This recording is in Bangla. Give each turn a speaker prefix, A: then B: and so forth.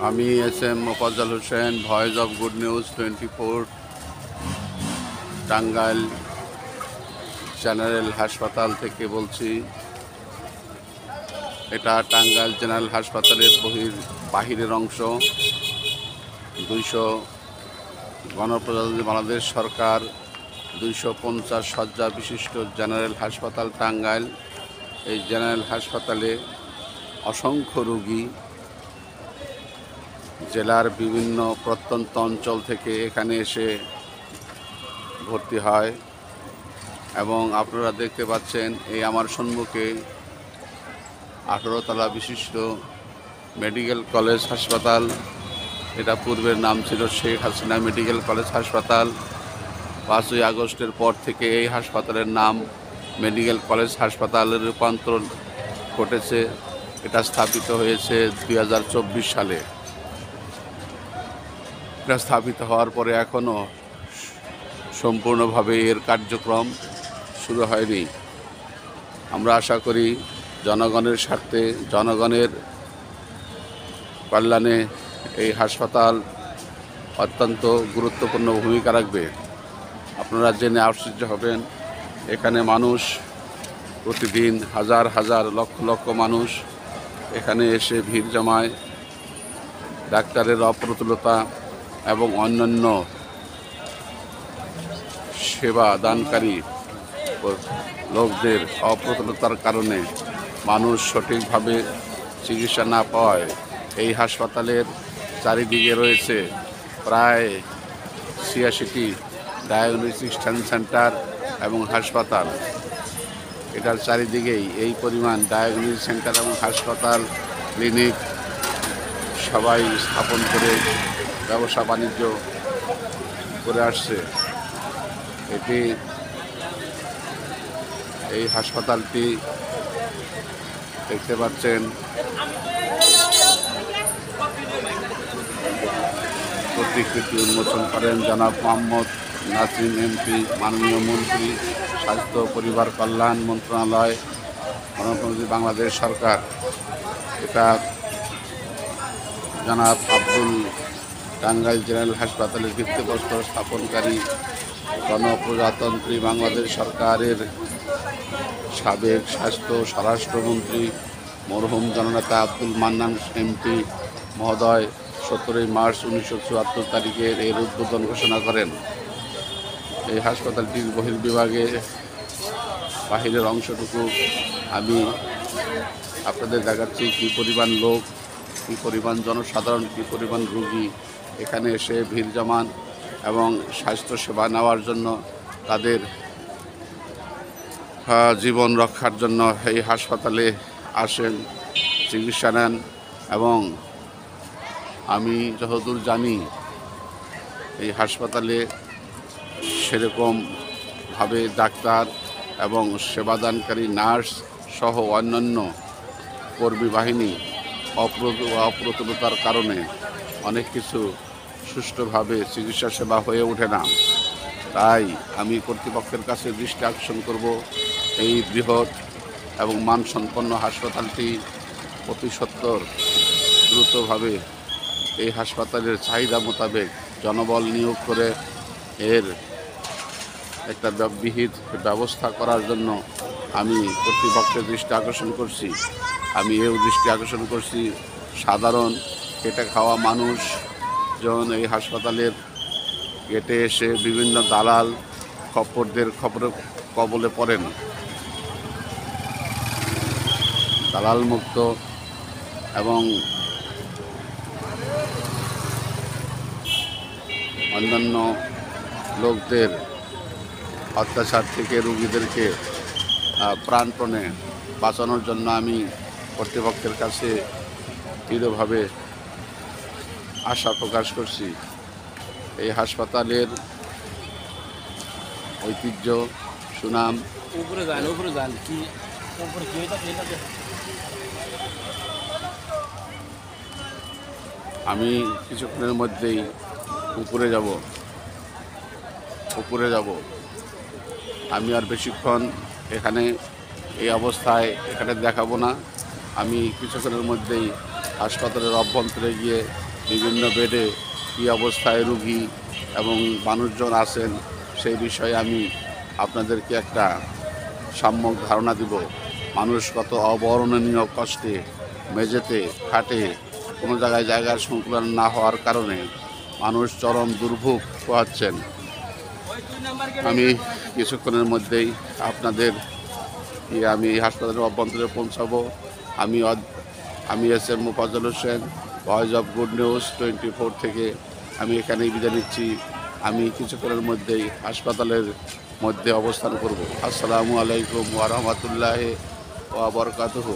A: আমি S M Mofazzal Hossain, voice of good news 24, Tangail general হাসপাতাল থেকে বলছি। এটা টাঙ্গাইল জেনারেল হাসপাতালের বাহিরের অংশ। 200 গণপ্রজাতন্ত্রী বাংলাদেশ সরকার 250 শয্যা বিশিষ্ট জেনারেল হাসপাতাল টাঙ্গাইল। এই জেনারেল হাসপাতালে অসংখ্য রোগী জেলার বিভিন্ন প্রত্যন্ত অঞ্চল থেকে এখানে এসে ভর্তি হয় এবং আপনারা দেখতে পাচ্ছেন এই আমার সম্মুখে 18 তলা বিশিষ্ট মেডিকেল কলেজ হাসপাতাল। এটা পূর্বের নাম ছিল শেখ হাসিনা মেডিকেল কলেজ হাসপাতাল। 5ই আগস্টের পর থেকে এই হাসপাতালের নাম মেডিকেল কলেজ হাসপাতালের রূপান্তর ঘটেছে। এটা স্থাপিত হয়েছে 2024 সালে। এটা স্থাপিত হওয়ার পরে এখনও সম্পূর্ণভাবে এর কার্যক্রম শুরু হয়নি। আমরা আশা করি জনগণের স্বার্থে, জনগণের কল্যাণে এই হাসপাতাল অত্যন্ত গুরুত্বপূর্ণ ভূমিকা রাখবে। আপনারা জেনে আশ্চর্য হবেন, এখানে মানুষ প্রতিদিন হাজার হাজার লক্ষ লক্ষ মানুষ এখানে এসে ভিড় জমায়। ডাক্তারের অপ্রতুলতা এবং অন্যান্য সেবা দানকারী লোকদের অপ্রতুলতার কারণে মানুষ সঠিকভাবে চিকিৎসা না পাওয়ায় এই হাসপাতালের চারিদিকে রয়েছে প্রায় 86টি ডায়াগনস্টিক সেন্টার এবং হাসপাতাল। এটার চারিদিকেই এই পরিমাণ ডায়াগনস্টিক সেন্টার এবং হাসপাতাল, ক্লিনিক সবাই স্থাপন করে ব্যবসা বাণিজ্য করে আসছে। এই হাসপাতালটি দেখতে পাচ্ছেন প্রতিকৃতি উন্মোচন করেন জনাব মোহাম্মদ নাসিম এমপি, মাননীয় মন্ত্রী, স্বাস্থ্য পরিবার কল্যাণ মন্ত্রণালয়, গণপ্রজাতন্ত্রী বাংলাদেশ সরকার। এটা জনাব আব্দুল টাঙ্গাইল জেনারেল হাসপাতালের ভিত্তিপ্রস্তর স্থাপনকারী গণপ্রজাতন্ত্রী বাংলাদেশ সরকারের সাবেক স্বাস্থ্য স্বরাষ্ট্রমন্ত্রী মরহুম জননেতা আব্দুল মান্নান এমপি মহোদয় 17 মার্চ 1974 তারিখে এর উদ্বোধন ঘোষণা করেন। এই হাসপাতালটির বহির্বিভাগে বাহিরের অংশটুকু আমি আপনাদের দেখাচ্ছি। কী পরিমাণ লোক, কী পরিমাণ জনসাধারণ, কী পরিমাণ রোগী এখানে এসে ভিড় জমান এবং স্বাস্থ্যসেবা নেওয়ার জন্য, তাদের জীবন রক্ষার জন্য এই হাসপাতালে আসেন, চিকিৎসা নেন। এবং আমি যতদূর জানি এই হাসপাতালে সেরকমভাবে ডাক্তার এবং সেবাদানকারী নার্স সহ অন্যান্য কর্মী বাহিনী অপ্রতুলতার কারণে অনেক কিছু সুষ্ঠুভাবে চিকিৎসা সেবা হয়ে ওঠে না। তাই আমি কর্তৃপক্ষের কাছে দৃষ্টি আকর্ষণ করব, এই বৃহৎ এবং মানসম্পন্ন হাসপাতালটি অতি সত্বর দ্রুতভাবে এই হাসপাতালের চাহিদা মোতাবেক জনবল নিয়োগ করে এর একটা বিহিত ব্যবস্থা করার জন্য আমি কর্তৃপক্ষের দৃষ্টি আকর্ষণ করছি। আমি এও দৃষ্টি আকর্ষণ করছি সাধারণ খেটে খাওয়া মানুষ যখন এই হাসপাতালের গেটে এসে বিভিন্ন দালাল খপ্পরদের কবলে পড়েন, দালাল মুক্ত এবং অন্যান্য লোকদের অত্যাচার থেকে রোগীদেরকে প্রাণপণে বাঁচানোর জন্য আমি কর্তৃপক্ষের কাছে দৃঢ়ভাবে আশা প্রকাশ করছি। এই হাসপাতালের ঐতিহ্য, সুনাম আমি কিছুক্ষণের মধ্যেই উপরে যাব। আমি আর বেশিক্ষণ এখানে এই অবস্থায় এখানে দেখাবো না। আমি কিছুক্ষণের মধ্যেই হাসপাতালের অভ্যন্তরে গিয়ে বিভিন্ন বেডে কী অবস্থায় রুগী এবং মানুষজন আছেন সেই বিষয়ে আমি আপনাদেরকে একটা সম্যক ধারণা দিব। মানুষ কত অবর্ণনীয় কষ্টে মেঝেতে খাটে, কোনো জায়গায় জায়গার সংকুলন না হওয়ার কারণে মানুষ চরম দুর্ভোগ পোহাচ্ছেন। আমি কিছুক্ষণের মধ্যেই আপনাদের আমি হাসপাতালের অভ্যন্তরে পৌঁছাবো। আমি SM. Mofazzal Hossain, voice of good news 24 থেকে আমি এখানেই বিদায় নিচ্ছি। আমি কিছুক্ষণের মধ্যেই হাসপাতালের মধ্যে অবস্থান করব। আসসালামু আলাইকুম ওয়া রাহমাতুল্লাহি ওয়া বারাকাতুহু।